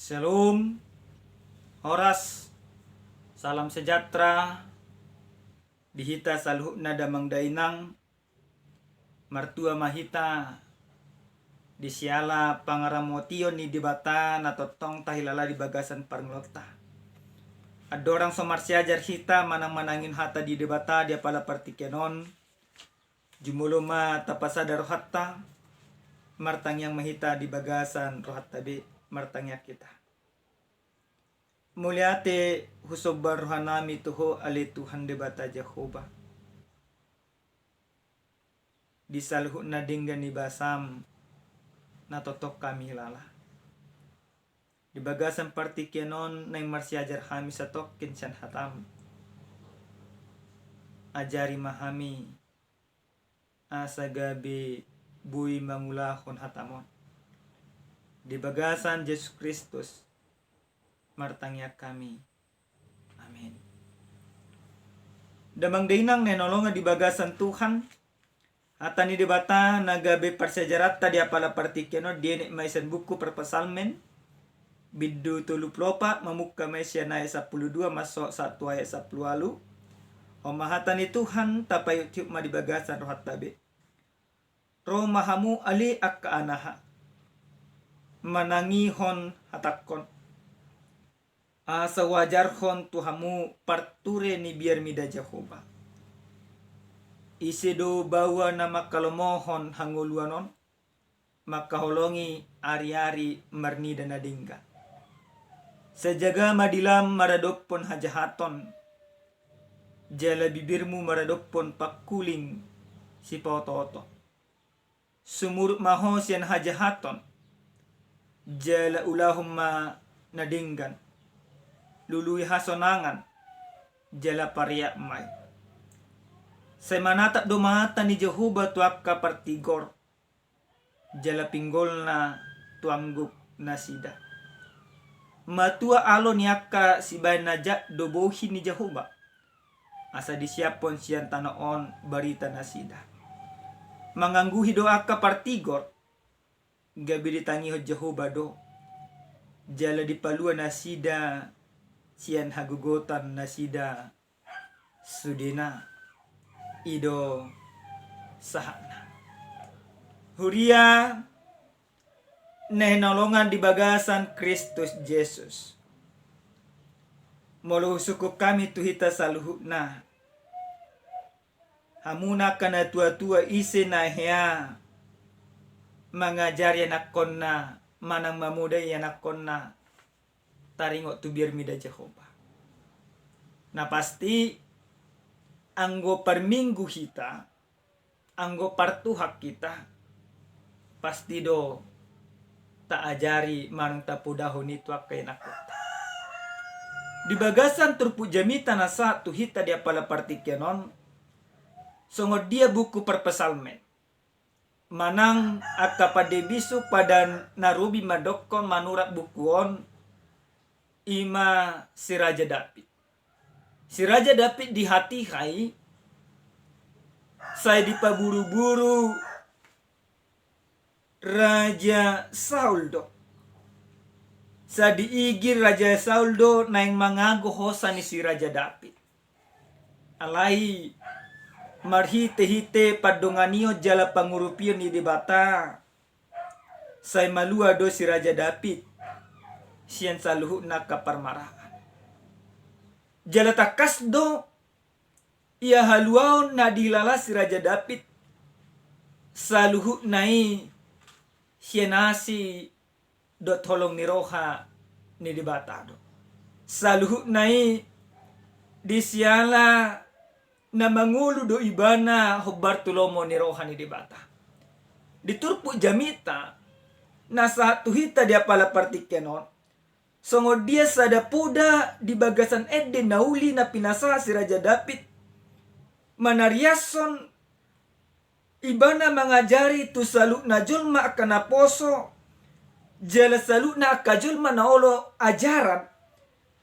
Shalom, Horas, salam sejahtera, dihita saluhna damang dainang, martua mahita, disiala pangaramotio ni dibata na totong tahilala di bagasan parnglota. Adorang somarsiajar hita manang-manangin hata di debata dia pala partikenon, jumuluma tapasada rohatta, martang yang mahita di bagasan rohatta be martangya kita. Muliate husobar rohanami tuho ali Tuhan debata Jehovah. Di saluhu na dinggan ni basam na totok kami lala. Di bagasan partikenon na marsiajar hami sa tokin siyan hatam. Ajari mahami asa gabi bui mangulahon hatamon. Di bagasan Yesus Kristus martangya kami. Amin. Damang dainang nenolonga di bagasan Tuhan. Hata ni debata nagabe persejarata dia pala partikeno diene maisan buku perpasalmen. Biddu tuluplopa mamukka maisya na 12 masuk 1 ayat 10 lalu. Omahata ni Tuhan tapay tiup ma di bagasan rohat tabe. Roh mahamu ali akka anaha. Manangihon hatakon. Asa wajarhon tuhamu parture ni biar mida Jehovah. Isido bawa nama kalomohon hanguluanon. Makaholongi ari-ari marnida nadingga. Sejaga madilam maradopon hajahaton. Jala bibirmu maradopon pakuling si pauto-oto. Sumurut maho sian hajahaton. Jala ulahumma nadinggan. Lului hasonangan. Jala pariak mai. Semanatap domata ni Jehovah tuakka partigor. Jala pinggolna tuangguk nasida. Matua alon yakka sibay najak dobohi ni Jehovah. Asa disiapon sian tanaon barita nasida. Mangangguhi doa ka partigor. Gabi ditangiho Jehovah do. Jala dipalua nasida sian hagugotan nasida sudena ido sahana. Huria nenolongan di bagasan Kristus Yesus. Molo suku kami tuhita saluhutna. Hamuna kana tua-tua ise na hea. Mangajari anak konna. Manang mamudai anak konna. Taringok tu biar mida Jehovah. Nah pasti. Anggo perminggu kita. Anggo partuhak kita. Pasti do. Tak ajari manang tapudahon itu akai nakota. Di bagasan turpu jamita na satu hita dia pala partikenon. Songod dia buku perpesalmen. Manang akapade bisu pada narubi madokon manurat bukuon. Ima si Raja David. Si Raja David di hati hai. Saya dipaburu-buru Raja Saul do. Sa diigir Raja Saul do naing mangago hosa ni si Raja David. Alai marhite-hite padonganio jala pangurupion ni debata. Say malua do si Raja David. Sian saluhu na kaparmaraan. Jala takas do. Ia haluaw na dilala si Raja David. Saluhu nai sianasi do tolong ni roha ni debata do. Saluhu nai disiala na mangulu do ibana hobar tulomo ni roha ni debata. Diturpu jamita na satu hita dia pala partikenon. Songod dia sada puda di bagasan Eden nauli na pinasa si Raja David. Manariason ibana mangajari tu saluk na julma akan naposo. Jala saluk na akajulma na olo ajaran.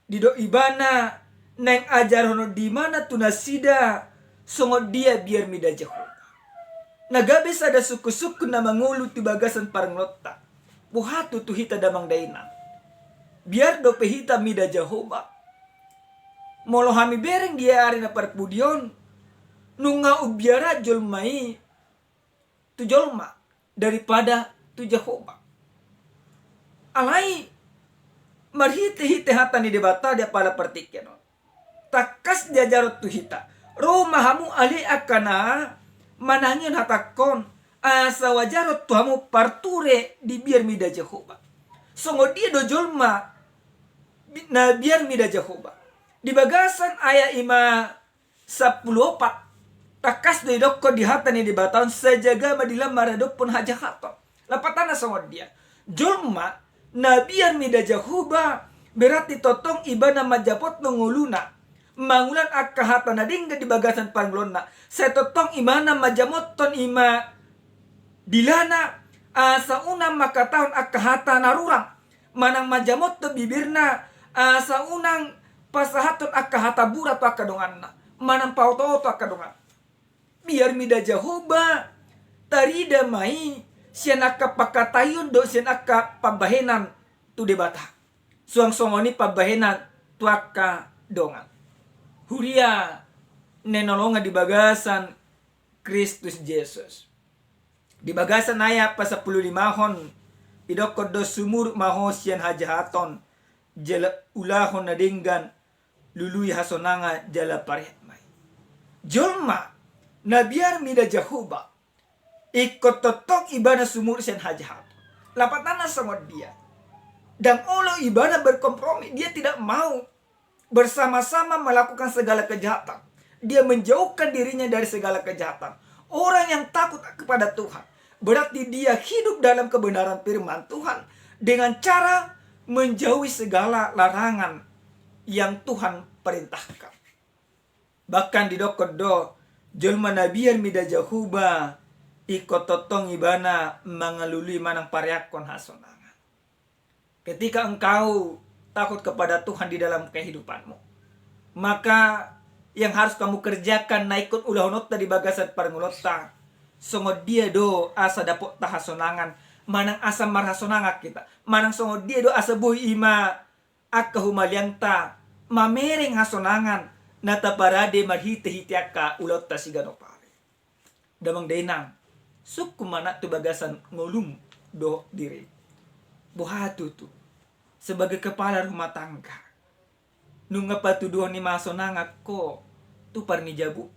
Dido ibana neng ajar hono di mana tunasida songod dia biar mida Jehovah. Nagabis ada suku-suku na mangulu ti bagasan paranglota. Buhatu tu hita damang dainang. Biar do pehita mida Jehovah. Molo hami bereng dia ari na perpudion. Nunga ubiara jolmai tu jolma daripada tu Jehovah. Alai marhite-hite hata ni debata dia pala pertikeno. Takas dia jarot tu hita. Romahamu ali akana manangin hatakon asa wajarot tuhamu parture di biar mida Jehovah. Songo dia do jolma na biar mida Jehovah. Di bagasan ayat 5:14 takas do idokko di hata ni dibatawan sejaga madila maradop pun haja hato. Lapatana songo dia. Jolma na biar mida Jehovah berarti totong ibana majapot nonguluna. Mangulan akahata na dingga di bagasan panglona. Saya totong imana majamoton ima dilana asa unang makatahon akahata narurang. Manang majamot to bibirna asa unang pasahaton akahata bura to akadonganna. Manang pauto to akadongan. Biar mida Jehovah tarida mai sian aka pakatayun do sian aka pabahenan tu debata. Suang songoni pabahenan tu aka dongan. Huria nenolonga di bagasan Kristus Yesus. Di bagasan ayat pa 15 idokod do sumur mahosian hajahaton jala ulahon na dinggan luluy hasonanga jala parehmay. Jolma na biar mida Jehovah ikot totok ibana sumur sian hajahaton. Lapatana sama dia. Dan olo ibana berkompromi. Dia tidak mau bersama-sama melakukan segala kejahatan. Dia menjauhkan dirinya dari segala kejahatan. Orang yang takut kepada Tuhan berarti dia hidup dalam kebenaran firman Tuhan dengan cara menjauhi segala larangan yang Tuhan perintahkan. Bahkan di dokodo jelma nabiyan mida Jehovah ikut totong ibana mengalului manang pariakon hasonangan. Ketika engkau takut kepada Tuhan di dalam kehidupanmu, maka yang harus kamu kerjakan na ikut ulahonot di bagasan parngulota. Songo dia do asa dapot tahasonangan. Manang asa marhasonanga kita. Manang songo dia do asa buhi ima akahumaliang ta. Mamereng hasonangan. Nata parade marhite-hite aka ulot ta siganopare. Damang denang. Suku mana tu bagasan ngulum do diri. Buhatu tu. Sebagai kepala rumah tangga. Nunga patuduhan ni masonanga ko. Tu parni jabu.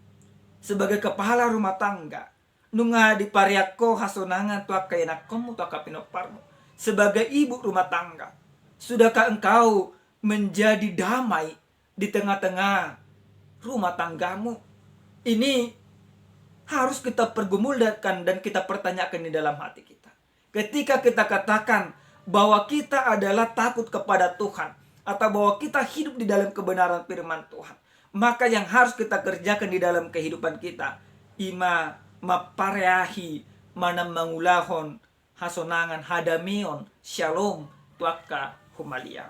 Sebagai kepala rumah tangga. Nunga di pariako hasonangan tu akainakomu tu akapinoparmu. Sebagai ibu rumah tangga. Sudahkah engkau menjadi damai di tengah-tengah rumah tanggamu? Ini harus kita pergumulkan dan kita pertanyakan di dalam hati kita. Ketika kita katakan bahwa kita adalah takut kepada Tuhan. Atau bahwa kita hidup di dalam kebenaran firman Tuhan. Maka yang harus kita kerjakan di dalam kehidupan kita. Ima mapareahi mana mangulahon hasonangan hadamion shalom tuaka humalia.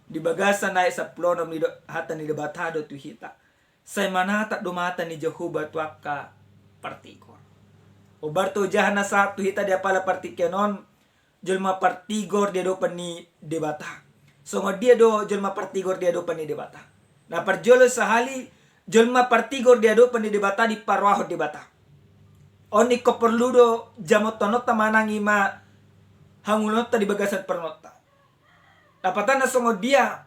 Di bagasan na sa plonom ni hatan ni debatado tu hita. Say manata dumata ni Jehovah tuaka partigor. Obarto jahana sa tu hita dia pala partikenon jelma partigor dia do pani debata. So dia do jelma partigor dia do pani debata. Na parjolo sahali jelma partigor dia do pani debata di parwaho debata. Oni ko perludo jamotonota manang ima hangulota di bagasan pernota. Dapatan na songo dia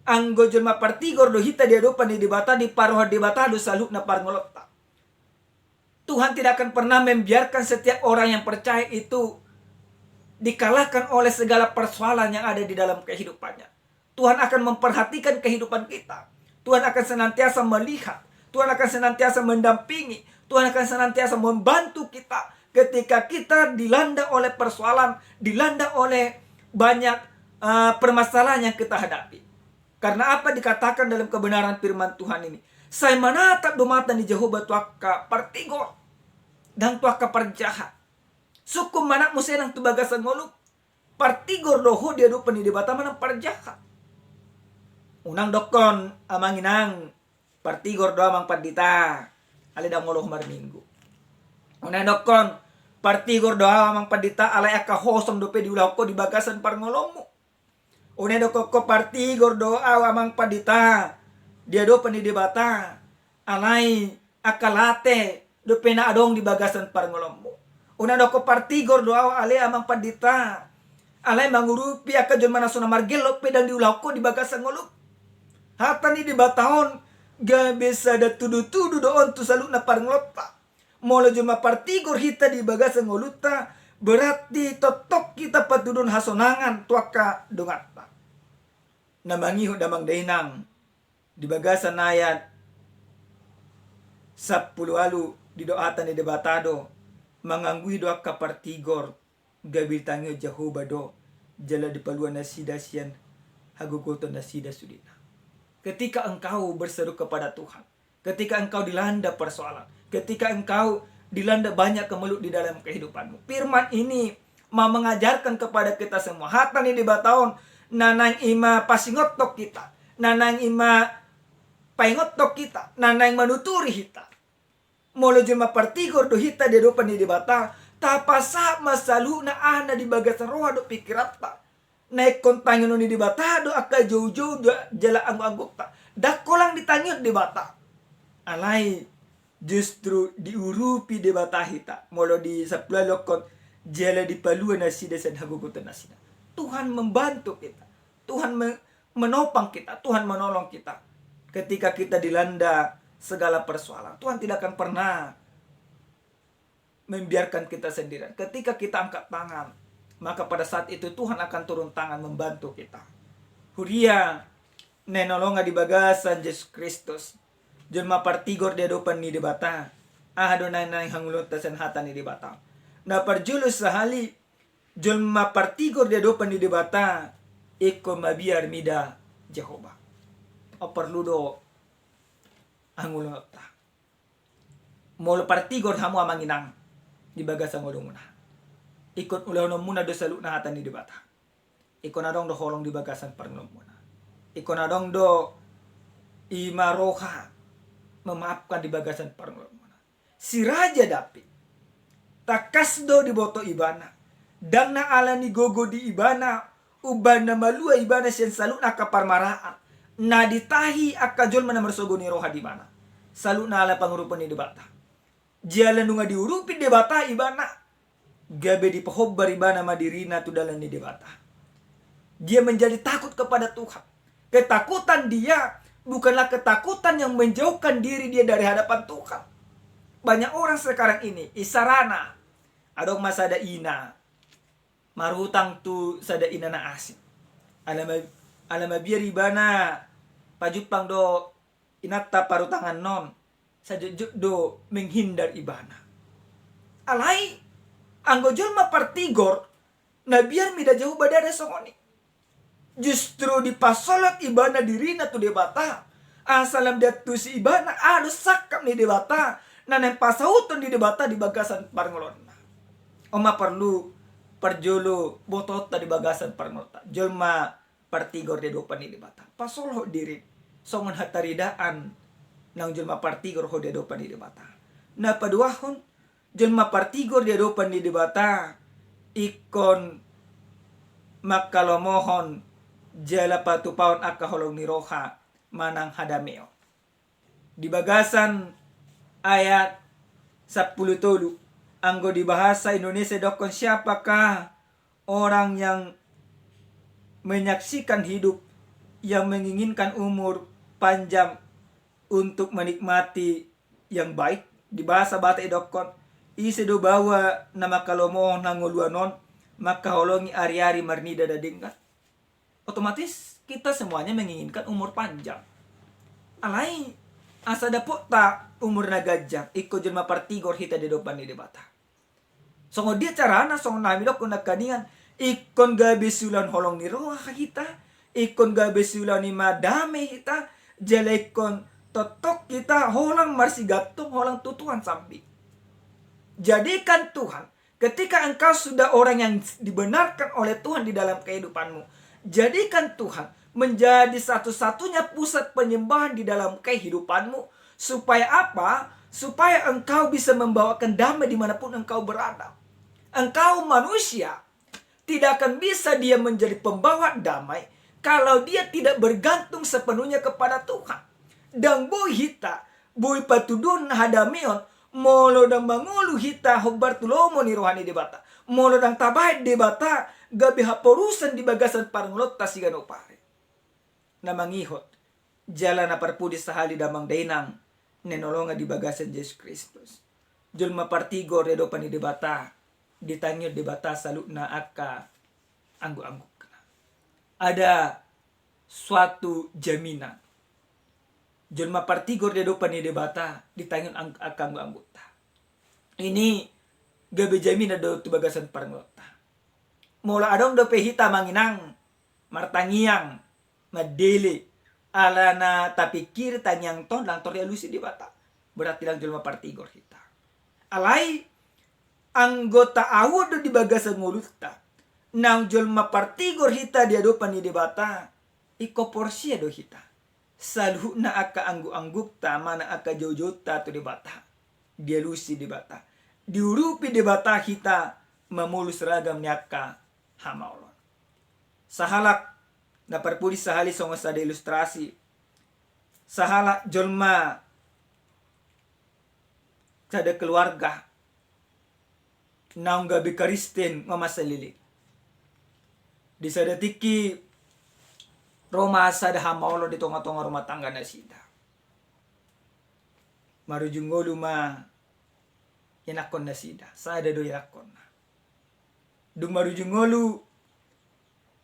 anggo jelma partigor do hita dia do pani debata di parwaho debata do salut na parngolota. Tuhan tidak akan pernah membiarkan setiap orang yang percaya itu dikalahkan oleh segala persoalan yang ada di dalam kehidupannya. Tuhan akan memperhatikan kehidupan kita. Tuhan akan senantiasa melihat. Tuhan akan senantiasa mendampingi. Tuhan akan senantiasa membantu kita ketika kita dilanda oleh persoalan, dilanda oleh banyak permasalahan yang kita hadapi. Karena apa dikatakan dalam kebenaran firman Tuhan ini? Saya menatap dumatan di Jehovah tuaka partigor dan tuaka parjahat. Sukum manak musenang tu bagasan ngoluk. Partigor doho dia do penidibata manang parjahat. Unang dokon amanginang partigor do amang padita. Alida ngoloh marminggu. Unang dokon partigor do amang padita alay aka hosom do pe diulah ko di bagasan parngolongmu. Une do koko partigor do amang padita. Dia do panidibata. Alay akalate do pena adong di bagasan parngolombo. Una do ko partigor do ale amang padita. Alay mangurupi akajon manasona margelo pedang diulau ko di bagasan ngolup. Hata ni di batahon ga bisa da tudu-tudu doon tu saluk na parngolota. Molo juma partigor hita di bagasan ngoluta berarti totok kita patudun hasonangan tuaka dongata. Namangiho damang dainang di bagasan ayat 10 alu di doatan ni debatado manganggui doa kapartigor gabil tangyo Jehovah do jala di paluan nasida sian hagugoto nasida sudina. Ketika engkau berseru kepada Tuhan, ketika engkau dilanda persoalan, ketika engkau dilanda banyak kemelut di dalam kehidupanmu, firman ini mau mengajarkan kepada kita semua. Hatan ini bataon nanang ima pasingotok kita, nanang ima paingotok kita, nanang manuturi kita. Molo jema partigor do hita de do pani di bata tapasa masalu na ana di bagasan roha do pikirata naik kontangin ni di bata do aka jauh-jauh do jala anggo-anggo ta dakolang ditanyot di bata alai justru diurupi di bata hita molo di sapla lokon jala di paluan nasida sen hagugutan nasida. Tuhan membantu kita, Tuhan menopang kita, Tuhan menolong kita ketika kita dilanda segala persoalan. Tuhan tidak akan pernah membiarkan kita sendirian. Ketika kita angkat tangan, maka pada saat itu Tuhan akan turun tangan membantu kita. Huria nenolonga di bagasan Yesus Kristus. Jelma partigor dia dopan ni di bata. Adonai nang hangulot tasen hata ni di bata. Na parjulus sahali jelma partigor dia dopan ni di bata. Iko mabiar mida Jehovah. O perludo angulot ta. Molo partigor hamu amanginang di bagasan ngolong muna. Ikut ulah no muna do saluk na hatan ni di bata. Ikon adong do holong di bagasan parngolong muna. Ikon adong do imaroha memaafkan di bagasan parngolong muna. Si Raja David takas do di boto ibana. Dang na ala ni gogo di ibana. Ubana malua ibana siyan saluk na kaparmaraan. Na ditahi akajol mana mersogo ni roha di mana. Saluk na ala pangurupan ni di bata. Jalan nunga diurupi di bata ibana. Gabe di pahobbar ibana madirina tu dalam ni di bata. Dia menjadi takut kepada Tuhan. Ketakutan dia bukanlah ketakutan yang menjauhkan diri dia dari hadapan Tuhan. Banyak orang sekarang ini isarana adong masada ina marutang tu sada ina na asik. Alama biar ibana pajupang do inata parutangan non sajujuk do menghindar ibana. Alai anggo julma partigor na biar mida jauh badada songoni. Justru di pasolak ibana dirina tu debata. Asalam datu si ibana adu sakap ni debata. Nanem pasauton di debata di bagasan parngolona. Oma perlu perjolo botota di bagasan parngolota. Julma partigor de dopan ni debata. Pasolo diri songon hataridaan nang julma partigor ho de dopan ni debata. Na paduahon julma partigor de dopan ni debata ikon makalomohon jala patupaon akaholong ni roha manang hadameo. Di bagasan ayat 10 tolu anggo di bahasa Indonesia dokon siapakah orang yang menyaksikan hidup yang menginginkan umur panjang untuk menikmati yang baik. Di bahasa Batak dokon isi do bawa nama kalomohon nanguluanon maka holongi ari-ari marnida dadingkat. Otomatis kita semuanya menginginkan umur panjang. Alai asa dapot tak umur na gajang iko jelma partigor hita di depan ni debata. Songo dia carana songo nami dok kun nakaningan ikon gabe sulan holong ni roha hita, ikon gabe sulan ni madame hita, jelekon totok kita holang marsigatung holang tutuan sambi. Jadikan Tuhan ketika engkau sudah orang yang dibenarkan oleh Tuhan di dalam kehidupanmu. Jadikan Tuhan menjadi satu-satunya pusat penyembahan di dalam kehidupanmu. Supaya apa? Supaya engkau bisa membawakan damai dimanapun engkau berada. Engkau manusia tidak akan bisa dia menjadi pembawa damai kalau dia tidak bergantung sepenuhnya kepada Tuhan. Dan boy hita, boy patudun hadamion, molo dan mangulu hita hobar tulomo ni rohani debata. Molo dan tabay debata, gabi haporusan di bagasan parangulot tasigano pare. Na mangihot, jala na parpudi sa hali damang dainang, nenolonga di bagasan Yesus Kristus. Julma partigor redo pani debata, ditangyo debata salut na akka anggu-anggu. Ada suatu jaminan. Julma partigor de dopan ni debata ditangon akang anggota. Ini gabe jaminan do tu bagasan paranglota. Mula adong do pehita manginang martangiang madele ala na tapikir tanyang ton lang tori alusi debata. Berarti lang julma partigor hita. Alai anggota awud di bagasan nguluta. Nang julma partigor hita dia dopan ni debata iko porsia do hita salhu na aka anggu-angguk ta mana aka jojota to debata dia lusi debata diurupi debata hita memulus ragam nyaka hamaulon sahalak na parpuli sahali songo sa ilustrasi sahalak julma sada keluarga naung gabi Kristen mamasalili di sadatiki Roma sada hamaulo di tonga-tonga rumah tangga na sida. Marujungolu ma yanakon na sida. Sada do yanakon na. Dung marujungolu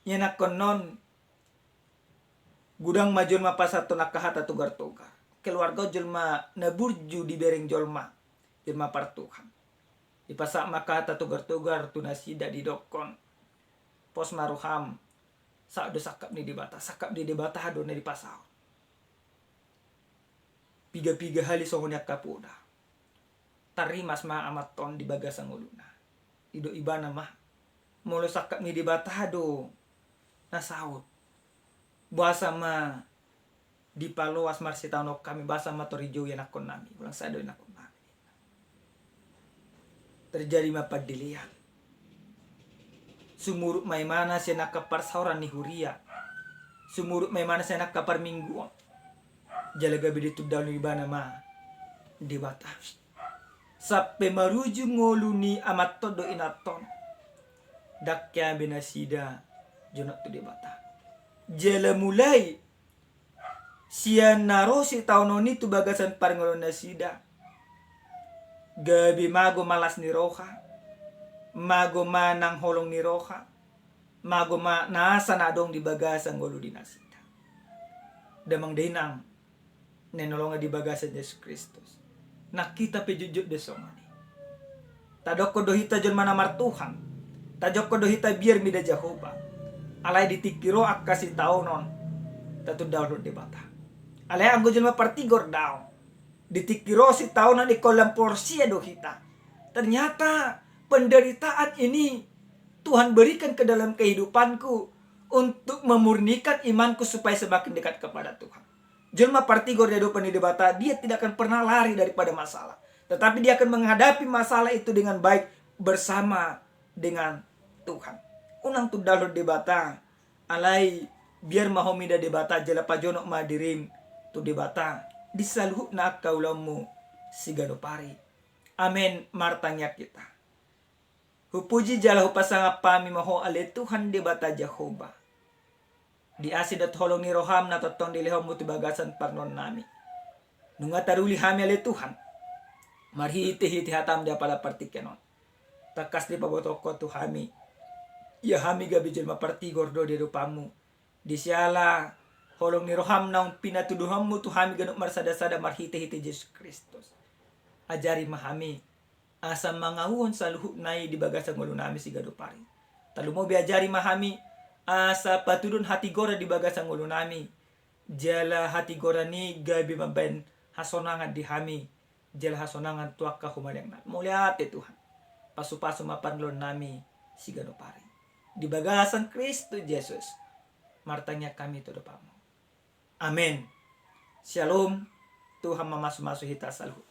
yanakon non gudang majul ma pasato nakahata tugar-tugar. Keluarga julma naburju di bereng jolma. Julma partuhan. Di pasak makahata tugar-tugar tunasida di dokon. Pos maruham saat do sakap ni debata hado na di pasau piga-piga hali songonya kapoda tarimas ma amaton di bagasang uluna ido ibana mah molo sakap ni debata hado na saut bahasa ma di paloas marsitano kami bahasa ma torijo yanakon nami ulang sado yanakon nami terjadi mapadilian sumurut may mana siya nakapar sauran ni huria sumurut may mana siya nakapar minggu jalaga biditu daw ni ibana ma debata sape maruju ngolu ni amat todo inaton dakya binasida jonot tu debata jala mulai siya narosi tauno ni tu bagasan parngolon nasida gabi mago malas ni roha mago manang holong ni roha mago ma nasa na dong di bagasan ngolu dinasida damang dinang nenolonga di bagasan Yesus Kristus nakita pejujud de somani tadoko dohita jon mana martuhan tajoko dohita biar mida Jehovah alai ditikiro akasi taunon tatu daun de bata alai anggo jon partigor daun ditikiro si taunon di kolam porsia dohita ternyata penderitaan ini Tuhan berikan ke dalam kehidupanku untuk memurnikan imanku supaya semakin dekat kepada Tuhan. Jelma partigor di depan debata, dia tidak akan pernah lari daripada masalah. Tetapi dia akan menghadapi masalah itu dengan baik bersama dengan Tuhan. Unang tu dalam debata, alai biar mahomida debata jela pajonok madirim tu debata disaluh nak kaulamu sigano pari. Amen martanya kita. Hupuji jala hupasanga pami maho ale Tuhan debata Jehovah. Di asid at holong ni roham na totong dilihom mo bagasan parnon nami. Nunga taruli hami ale Tuhan. Marhiti-hiti hatam dia pala partikenon. Takas di pabotoko tu hami. Ya hami gabi jelma partigor do di rupamu. Di siala holong ni roham na pinatuduham mo tu hami ganuk marsada-sada marhiti-hiti Yesus Kristus. Ajari mahami. Asa mangawon sa luhut nai di bagasan ngulu nami si gadupari. Talu mo biajari mahami asa patudun hati gora di bagasan ngulu nami. Jala hati gora ni gabi maben hasonangan di hami. Jala hasonangan tuak kahumadang na. Muliate Tuhan. Pasu-pasu mapanlon nami si gadupari. Di bagasan Kristus Yesus. Martanya kami to depamu. Amen. Shalom. Tuhan mamasu-masu hita saluhut.